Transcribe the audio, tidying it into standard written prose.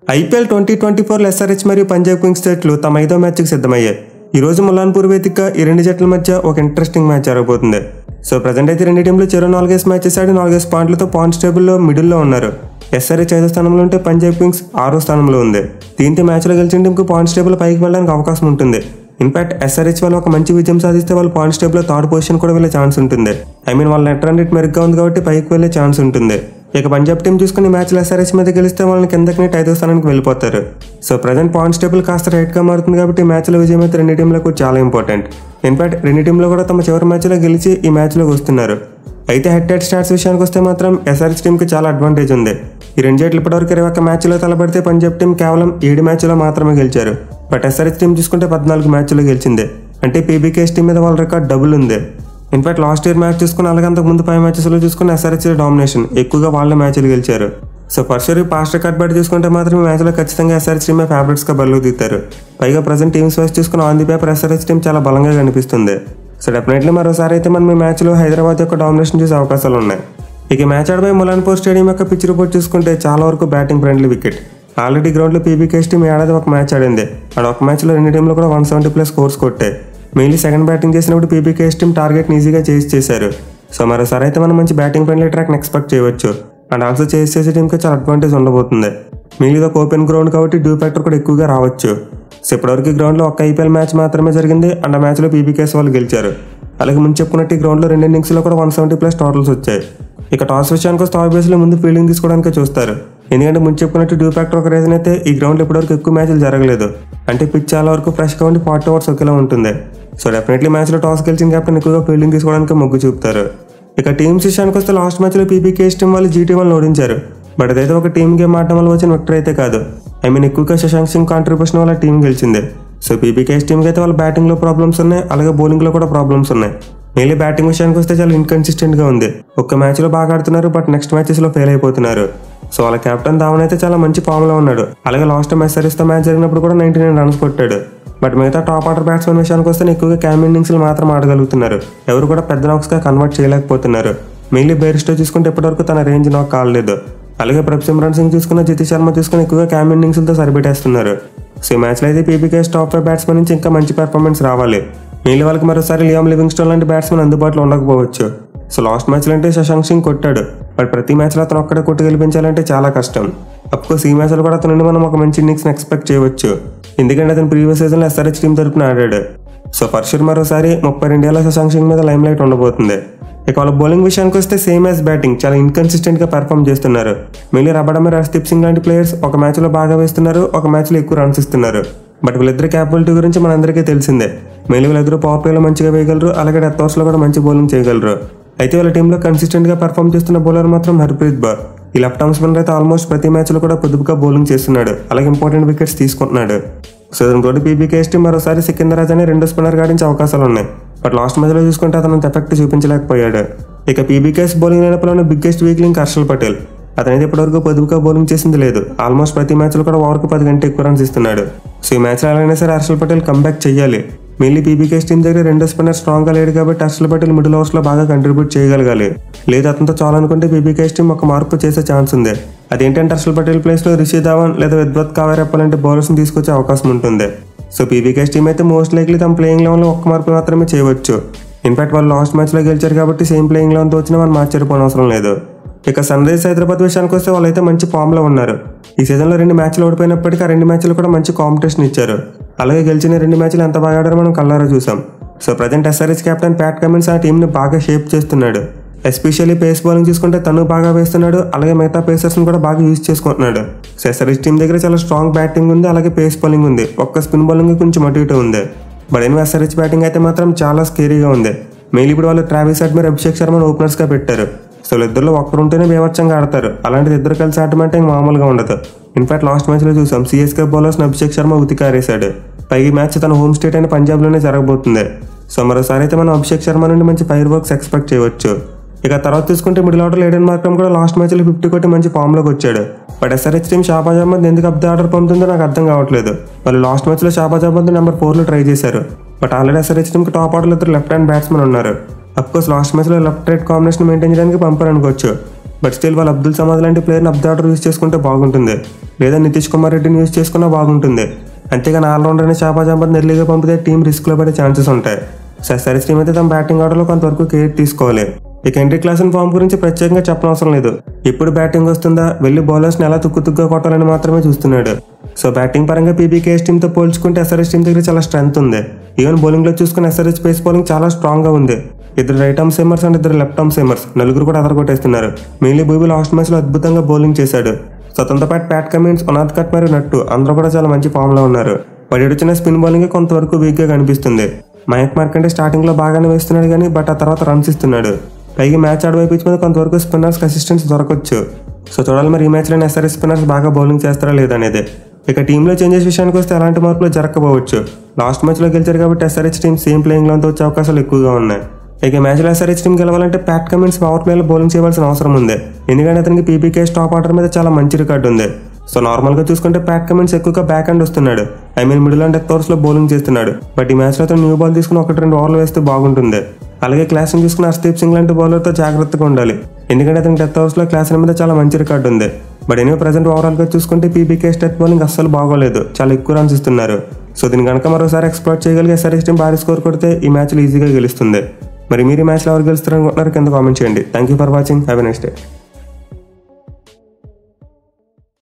IPL 2024 SRH మరియు Punjab Kings జట్లు తమ 5వ మ్యాచ్కి సిద్ధమయ్యాయి. ఈ రోజు ములాన్పూర్ వేదికగా ఈ రెండు జట్ల మధ్య ఒక ఇంట్రెస్టింగ్ మ్యాచ్ జరగబోతుంది. సో ప్రజెంట్ అయితే రెండు టీంలు చెరో 4 మ్యాచెస్ ఆడి 4 పాయింట్లతో పాయింట్స్ టేబుల్లో మిడిల్లో ఉన్నారు. ఎస్ఆర్హెచ్ 5వ స్థానంలో ఉంటే పంజాబ్ కింగ్స్ 6వ స్థానంలో ఉంది. దీంతో మ్యాచ్లో గెలిచిన టీంకు పాయింట్స్ టేబుల్ పైకి వెళ్ళడానికి అవకాశం ఉంటుంది. ఇన్ఫాక్ట్ ఎస్ఆర్హెచ్ వాళ్ళు ఒక మంచి విజయం సాధిస్తే వాళ్ళు పాయింట్స్ టేబుల్లో థర్డ్ పొజిషన్ కూడా వెళ్ళే ఛాన్స్ ఉంటుంది. వాళ్ళ నెట్ రన్ రేట్ మెరుగ్గా ఉంది కాబట్టి పైకి వెళ్ళే ఛాన్స్ ఉంటుంది. ఇక పంజాబ్ టీం చూసుకుని మ్యాచ్లో ఎస్ఆర్హెచ్ మీద గెలిస్తే వాళ్ళని కిందకి నెట్ 5వ స్థానానికి వెళ్ళిపోతారు. సో ప్రజెంట్ పాయింట్స్ టేబుల్ కాస్త రైట్గా మారుతుంది కాబట్టి మ్యాచ్లో విజయం అయితే రెండు టీంలకు చాలా ఇంపార్టెంట్. ఇన్ఫాక్ట్ రెండు టీంలు కూడా తమ చివరి మ్యాచ్లో గెలిచి ఈ మ్యాచ్లోకి వస్తున్నారు. అయితే హెడ్ స్టాట్స్ విషయానికి వస్తే మాత్రం ఎస్ఆర్హెచ్ టీంకి చాలా అడ్వాంటేజ్ ఉంది. ఈ రెండు జట్లు ఇప్పటివరకు 21 మ్యాచ్లో తలపడితే పంజాబ్ టీం కేవలం 7 మ్యాచ్లో మాత్రమే గెలిచారు. బట్ ఎస్ఆర్హెచ్ టీం చూసుకుంటే 14 మ్యాచ్లో గెలిచింది. అంటే పీబీకేఎస్ టీం మీద వాళ్ళ రికార్డ్ డబుల్ ఉంది. ఇన్ఫాక్ట్ లాస్ట్ ఇయర్ మ్యాచ్ చూసుకుని అలాగే అంతకుముందు 5 మ్యాచెస్లో చూసుకుని ఎస్ఆర్హెచ్ డామినేషన్ ఎక్కువగా వాళ్ళ మ్యాచ్లు గెలిచారు. So first year past record బట్టి చూసుకుంటే మాత్రం ఈ మ్యాచ్లో ఖచ్చితంగా ఎస్ఆర్హెచ్ టీమే ఫేవరెట్స్గా బరిలోకి దిగుతారు. పైగా ప్రజెంట్ టీమ్స్ వైస్ చూసుకుని on the paper SRH team చాలా బలంగా కనిపిస్తుంది. సో డెఫినెట్లీ మరోసారి అయితే మనం ఈ మ్యాచ్లో హైదరాబాద్ యొక్క డామినేషన్ చూసే అవకాశాలు ఉన్నాయి. ఇక మ్యాచ్ ఆడబోయే ములాన్పూర్ స్టేడియం యొక్క పిచ్ రిపోర్ట్ చూసుకుంటే చాలా వరకు బ్యాటింగ్ ఫ్రెండ్లీ వికెట్. ఆల్రెడీ గ్రౌండ్లో పీబీకేఎస్ టీం ఏడాది ఒక మ్యాచ్ ఆడింది. ఒక మ్యాచ్లో రెండు టీంలు కూడా 170+ స్కోర్స్ కొట్టాయి. మెయిన్లీ సెకండ్ బ్యాటింగ్ చేసినప్పుడు పీబీకేఎస్ టీం టార్గెట్ ఈజీగా చేశారు. సో మరోసారి అయితే మనం మంచి బ్యాటింగ్ ఫ్రెండ్లీ ట్రాక్ని ఎక్స్పెక్ట్ చేయవచ్చు. అండ్ ఆల్సో చేసే టీంకి చాలా అడ్వాంటేజ్ ఉండబోతుంది. మెయిన్లీ ఒక ఓపెన్ గ్రౌండ్ కాబట్టి డ్యూ ఫ్యాక్టర్ కూడా ఎక్కువగా రావచ్చు. సో ఇప్పటివరకు గ్రౌండ్లో ఒక ఐపీఎల్ మ్యాచ్ మాత్రమే జరిగింది. అండ్ ఆ మ్యాచ్లో పీబీకేఎస్ వాళ్ళు గెలిచారు. అలాగే ముందు చెప్పుకున్నట్టు ఈ గ్రౌండ్లో 2 ఇన్నింగ్స్లో కూడా 170+ టోటల్స్ వచ్చాయి. ఇక టాస్ విషయానికి వస్తే ఆబ్వియస్లీ ముందు ఫీల్డింగ్ తీసుకోవడానికి చూస్తారు. ఎందుకంటే ముందు చెప్పుకున్నట్టు డ్యూ ఫ్యాక్టర్ ఒక రీజన్ అయితే ఈ గ్రౌండ్లో ఇప్పటివరకు ఎక్కువ మ్యాచ్లు జరగలేదు. అంటే పిచ్ చాలా వరకు ఫ్రెష్గా ఉండి 40 ఓవర్స్ ఒకేలా ఉంటుంది. సో డెఫినెట్లీ మ్యాచ్లో టాస్ గెలిచిన కెప్టెన్ ఎక్కువగా ఫీల్డింగ్ తీసుకోవడానికి మొగ్గు చూపుతారు. ఇక టీమ్స్ విషయానికి వస్తే లాస్ట్ మ్యాచ్లో పీబీకేఎస్ టీం వాళ్ళు జీటీ వాళ్ళని ఓడించారు. బట్ అదైతే ఒక టీమ్ గేమ్ ఆడటం వల్ల వచ్చిన విక్టరీ అయితే కాదు. ఎక్కువగా శశాంక్ సింగ్ కాంట్రిబ్యూషన్ వల్ల టీం గెలిచింది. సో పీబీకేఎస్ టీంకి అయితే వాళ్ళ బ్యాటింగ్లో ప్రాబ్లమ్స్ ఉన్నాయి, అలాగే బౌలింగ్లో కూడా ప్రాబ్లమ్స్ ఉన్నాయి. మెయిన్లీ బ్యాటింగ్ విషయానికి వస్తే చాలా ఇన్కన్సిస్టెంట్గా ఉంది. ఒక్క మ్యాచ్లో బాగా ఆడుతున్నారు, బట్ నెక్స్ట్ మ్యాచెస్లో ఫెయిల్ అయిపోతున్నారు. సో వాళ్ళ కెప్టెన్ ధావన్ అయితే చాలా మంచి ఫామ్లో ఉన్నాడు. అలాగే లాస్ట్ టైం ఎస్ఆర్హెచ్తో మ్యాచ్ జరిగినప్పుడు కూడా 99 రన్స్ కొట్టాడు. బట్ మిగతా టాప్ ఆర్డర్ బ్యాట్స్మెన్ విషయానికి వస్తే ఎక్కువగా క్యామ్ ఇన్నింగ్స్లు మాత్రం ఆడగలుగుతున్నారు. ఎవరు కూడా పెద్ద నాక్స్గా కన్వర్ట్ చేయలేకపోతున్నారు. మెయిన్లీ బేరిస్టో చూసుకుంటే ఇప్పటివరకు తన రేంజ్ నాక్ కాలేదు. అలాగే ప్రభ్సిమ్రన్ సింగ్ చూసుకున్న, జితేష్ శర్మ చూసుకుని ఎక్కువగా క్యామ్ ఇన్నింగ్స్లతో సరిపెట్టేస్తున్నారు. సో ఈ మ్యాచ్లో అయితే పీబీకేఎస్ టాప్ 5 బ్యాట్స్మెన్ నుంచి ఇంకా మంచి పెర్ఫార్మెన్స్ రావాలి. మెయిన్లీ వాళ్ళకి మరోసారి లియామ్ లివింగ్స్టోన్ లాంటి బ్యాట్స్మెన్ అందుబాటులో ఉండకపోవచ్చు. సో లాస్ట్ మ్యాచ్లో అంటే శశాంక్ సింగ్ కొట్టాడు. బట్ ప్రతి మ్యాచ్లో అతను ఒక్కడే కొట్టి గెలిపించాలంటే చాలా కష్టం. అఫ్కోర్స్ ఈ మ్యాచ్లో కూడా అతను మనం ఒక మంచి ఇన్నింగ్స్ని ఎక్స్పెక్ట్ చేయవచ్చు. ఎందుకంటే అతను ప్రీవియస్ సీజన్లో ఎస్ఆర్హెచ్ టీం తరపున ఆడాడు. సో ఫస్ట్ ఇయర్ మరోసారి 32 ఏళ్ల శశాంక్ సింగ్ మీద లైమ్ లైట్ ఉండబోతుంది. ఇక వాళ్ళ బౌలింగ్ విషయానికి వస్తే సేమ్ యాజ్ బ్యాటింగ్ చాలా ఇన్కన్సిస్టెంట్గా పెర్ఫామ్ చేస్తున్నారు. మెయిన్లీ రబడమే, హర్షదీప్ సింగ్ లాంటి ప్లేయర్స్ ఒక మ్యాచ్లో బాగా వేస్తున్నారు, ఒక మ్యాచ్లో ఎక్కువ రన్స్ ఇస్తున్నారు. బట్ వీళ్ళిద్దరు క్యాపబిలిటీ గురించి మనందరికీ తెలిసిందే. మెయిన్లీ వీళ్ళిద్దరు పవర్ ప్లేలో మంచిగా వేయగలరు, అలాగే డెత్ ఓవర్స్లో కూడా మంచి బౌలింగ్ చేయగలరు. అయితే వాళ్ళ టీంలో కన్సిస్టెంట్గా పెర్ఫామ్ చేస్తున్న బౌలర్ మాత్రం హర్ప్రీత్ బౌర్. ఈ లెఫ్ట్ ఆర్మ్ స్పిన్నర్ అయితే ఆల్మోస్ట్ ప్రతి మ్యాచ్లో కూడా పొదుపుగా బౌలింగ్ చేస్తున్నాడు, అలాగే ఇంపార్టెంట్ వికెట్స్ తీసుకుంటున్నాడు. సో దానితోటి పీబీకేఎస్ టీం మరోసారి సికిందరాజ్ అనే రెండో స్పిన్నర్ ఆడించే అవకాశాలు ఉన్నాయి. బట్ లాస్ట్ మ్యాచ్లో చూసుకుంటే అతను ఎఫెక్ట్ చూపించలేకపోయాడు. ఇక పీబీకేఎస్ బౌలింగ్ లైనప్లోనే biggest weak link Harshal Patel. అతనైతే ఇప్పటివరకు పొదుపుగా బౌలింగ్ చేసింది లేదు. ఆల్మోస్ట్ ప్రతి మ్యాచ్లో కూడా ఓవర్కు 10 గంటల ఎక్కువ రన్స్ ఇస్తున్నాడు. సో ఈ మ్యాచ్లో ఎలాగైనా సరే హర్షల్ పటేల్ కంబ్యాక్ చేయాలి. మెయిన్లీ పీబీకేఎస్ టీం దగ్గర రెండో స్పిన్నర్ స్ట్రాంగ్గా లేడు కాబట్టి హర్షల్ పటేల్ మిడిల్ ఓవర్స్లో బాగా కంట్రిబ్యూట్ చేయగలగాలి. లేదా అతనితో చాలనుకుంటే పీబీకేఎస్ టీం ఒక మార్పు చేసే ఛాన్స్ ఉంది. అదేంటంటే హర్షల్ పటేల్ ప్లేస్లో రిషి ధావన్ లేదా విద్వత్ కావేరప్ప లాంటి బౌలర్స్ని తీసుకొచ్చే అవకాశం ఉంటుంది. సో పీబీకేఎస్ టీం అయితే మోస్ట్ లైక్లీ తమ ప్లేయింగ్ లెవెన్లో ఒక్క మార్పు మాత్రమే చేయవచ్చు. ఇన్ఫాక్ట్ వాళ్ళు లాస్ట్ మ్యాచ్లో గెలిచారు కాబట్టి సేమ్ ప్లేయింగ్ లెవెన్తో వచ్చినా మనం ఆశ్చర్యపోవడం అవసరం లేదు. ఇక సన్ రైజర్స్ హైదరాబాద్ విషయానికి వస్తే వాళ్ళైతే మంచి ఫామ్లో ఉన్నారు. ఈ సీజన్లో 2 మ్యాచ్లు ఓడిపోయినప్పటికీ ఆ 2 మ్యాచ్లు కూడా మంచి కాంపిటీషన్ ఇచ్చారు. అలాగే గెలిచిన 2 మ్యాచ్లు ఎంత బాగా ఆడారో మనం కళ్ళారా చూసాం. So present SRH captain Pat Cummins ఆ టీంని బాగా షేప్ చేస్తున్నాడు. ఎస్పెషల్లీ పేస్ బౌలింగ్ చూసుకుంటే తను బాగా వేస్తున్నాడు, అలాగే మిగతా పేసర్స్ని కూడా బాగా యూజ్ చేసుకుంటున్నాడు. సో ఎస్ఆర్హెచ్ టీం దగ్గర చాలా స్ట్రాంగ్ బ్యాటింగ్ ఉంది, అలాగే పేస్ బౌలింగ్ ఉంది. ఒక్క స్పిన్ బౌలింగ్ కొంచెం అటు ఇటు ఉంది. బట్ ఎస్ఆర్హెచ్ బ్యాటింగ్ అయితే మాత్రం చాలా స్కేరీగా ఉంది. మెయిన్లీ ఇప్పుడు వాళ్ళు ట్రావిస్ హెడ్ మరియు అభిషేక్ శర్మను ఓపెనర్స్గా పెట్టారు. సో ఇద్దరులో ఒక్కరు ఉంటేనే బేవర్చంగా ఆడతారు. అలాంటిది ఇద్దరు కలిసి ఆడటం అంటే మామూలుగా ఉండదు. ఇన్ఫాక్ట్ లాస్ట్ మ్యాచ్లో చూసాం సిఎస్కే బౌలర్స్ని అభిషేక్ శర్మ ఉతికారేశాడు. పైకి మ్యాచ్ తన హోమ్ స్టేట్ అయిన పంజాబ్లోనే జరగబోతుంది. సో మరోసారి అయితే మనం అభిషేక్ శర్మ నుండి మంచి ఫైర్ వర్క్స్ ఎక్స్పెక్ట్ చేయవచ్చు. ఇక తర్వాత తీసుకుంటే మిడిల్ ఆర్డర్ ఏడెన్ మార్క్రమ్ కూడా లాస్ట్ మ్యాచ్లో 50 కొట్టి మంచి ఫామ్లోకి వచ్చాడు. But SRH team Shahbaz Ahmed ఎందుకు అబ్దే ఆర్డర్ పొందుతుందో నాకు అర్థం కావట్లేదు. వాళ్ళు లాస్ట్ మ్యాచ్లో షాబాజ్ అహ్మద్ నెంబర్ 4లో ట్రై చేశారు. బట్ ఆల్రెడీ ఎస్ఆర్హెచ్ టీంకి టాప్ ఆర్డర్లో 2 లెఫ్ట్ హ్యాండ్ బ్యాట్స్మెన్ ఉన్నారు. అఫ్కోర్స్ లాస్ట్ మ్యాచ్లో లెఫ్ట్ రైట్ కాంబినేషన్ మెయింటైన్ చేయడానికి పంపారు అనుకోవచ్చు. బట్ స్టిల్ వాళ్ళు అబ్దుల్ సమద్ లాంటి ప్లేయర్ని అబ్దు ఆర్డర్ యూజ్ చేసుకుంటే బాగుంటుంది, లేదా నితీష్ కుమార్ రెడ్డిని యూజ్ చేసుకున్నా బాగుంటుంది. అంతేగాని ఆల్రౌండర్ని చాపాచాంపని ఎర్లీగా పంపితే టీం రిస్క్లో పడే ఛాన్సెస్ ఉంటాయి. సో ఎస్ఆర్హెచ్ టీం అయితే తమ బ్యాటింగ్ ఆర్డర్లో కొంతవరకు కేర్ తీసుకోవాలి. ఇక హెన్రీ క్లాసన్ ఫామ్ గురించి ప్రత్యేకంగా చెప్పనవసరం లేదు. ఎప్పుడు బ్యాటింగ్ వస్తుందా, వెళ్ళి బౌలర్స్ని ఎలా తుక్కుతుగ్గా కొట్టాలని మాత్రమే చూస్తున్నాడు. సో బ్యాటింగ్ పరంగా పీబీకేఎస్ టీంతో పోల్చుకుంటే ఎస్ఆర్హెచ్ టీం దగ్గర చాలా స్ట్రెంత్ ఉంది. ఈవెన్ బౌలింగ్లో చూసుకుని ఎస్ఆర్హెచ్ పేస్ బౌలింగ్ చాలా స్ట్రాంగ్గా ఉంది. 2 right arm సీమర్స్ and 2 left arm సీమర్స్, నలుగురు కూడా అదరగొట్టేస్తున్నారు. మెయిన్లీ బూబీ లాస్ట్ మ్యాచ్లో అద్భుతంగా బౌలింగ్ చేశాడు. సో తనతో పాటు ప్యాట్ కమిన్స్, ఉనాద్ కట్ మరియు నట్టు అందరూ కూడా చాలా మంచి ఫామ్లో ఉన్నారు. వాడు వచ్చిన స్పిన్ బౌలింగ్ కొంతవరకు వీక్గా కనిపిస్తుంది. మయాంక్ మార్కండే స్టార్టింగ్లో బాగానే వేస్తున్నాడు కానీ బట్ ఆ తర్వాత రన్స్ ఇస్తున్నాడు. పైగా మ్యాచ్ ఆడవైపు పిచ్ మీద కొంతవరకు స్పిన్నర్స్ అసిస్టెన్స్ దొరకవచ్చు. సో చూడాలి మరి ఈ మ్యాచ్లో ఎస్ఆర్హెచ్ స్పిన్నర్స్ బాగా బౌలింగ్ చేస్తారా లేదనేది. ఇక టీంలో చేంజెస్ విషయానికి వస్తే ఎలాంటి మార్పులు జరగకపోవచ్చు. లాస్ట్ మ్యాచ్లో గెలిచారు కాబట్టి ఎస్ఆర్హెచ్ టీం సేమ్ ప్లేయింగ్ లోతో వచ్చే అవకాశాలు ఎక్కువగా ఉన్నాయి. ఇక మ్యాచ్లో ఎస్ఆర్హెచ్ టీం గెలవాలంటే ప్యాట్ కమిన్స్ పవర్ ప్లేలో బౌలింగ్ చేయవలసిన అవసరం ఉంది. ఎందుకంటే అతనికి పీబీకేఎస్ టాప్ ఆర్డర్ మీద చాలా మంచి రికార్డు ఉంది. సో నార్మల్గా చూసుకుంటే ప్యాట్ కమిన్స్ ఎక్కువగా బ్యాక్ హ్యాండ్ వస్తున్నాడు, మిడిల్ అండ్ డెత్ ఓవర్స్లో బౌలింగ్ చేస్తున్నాడు. బట్ ఈ మ్యాచ్లో అతను న్యూ బాల్ తీసుకుని 1-2 ఓవర్లు వేస్తే బాగుంటుంది. అలాగే క్లాస్ని చూసుకుని హర్షదీప్ సింగ్ లాంటి బౌలర్తో జాగ్రత్తగా ఉండాలి, ఎందుకంటే అతనికి డెత్ ఓవర్స్లో క్లాస్ మీద చాలా మంచి రికార్డు ఉంది. బట్ ఎనివే ప్రజెంట్ ఓవరాల్గా చూసుకుంటే పీబీకేఎస్ డెత్ బౌలింగ్ అస్సలు బాగోలేదు, చాలా ఎక్కువ రన్స్ ఇస్తున్నారు. సో దీని కనుక మరోసారి ఎక్స్ప్లోర్ చేయగలిగే ఎస్ఆర్హెచ్ టీం భారీ స్కోర్ కొడితే ఈ మ్యాచ్లో ఈజీగా గెలుస్తుంది. మరి మీరు ఈ మ్యాచ్లో ఎవరు గెలుస్తారనుకుంటున్నారు కింద కామెంట్ చేయండి. Thank you for watching, have a nice day.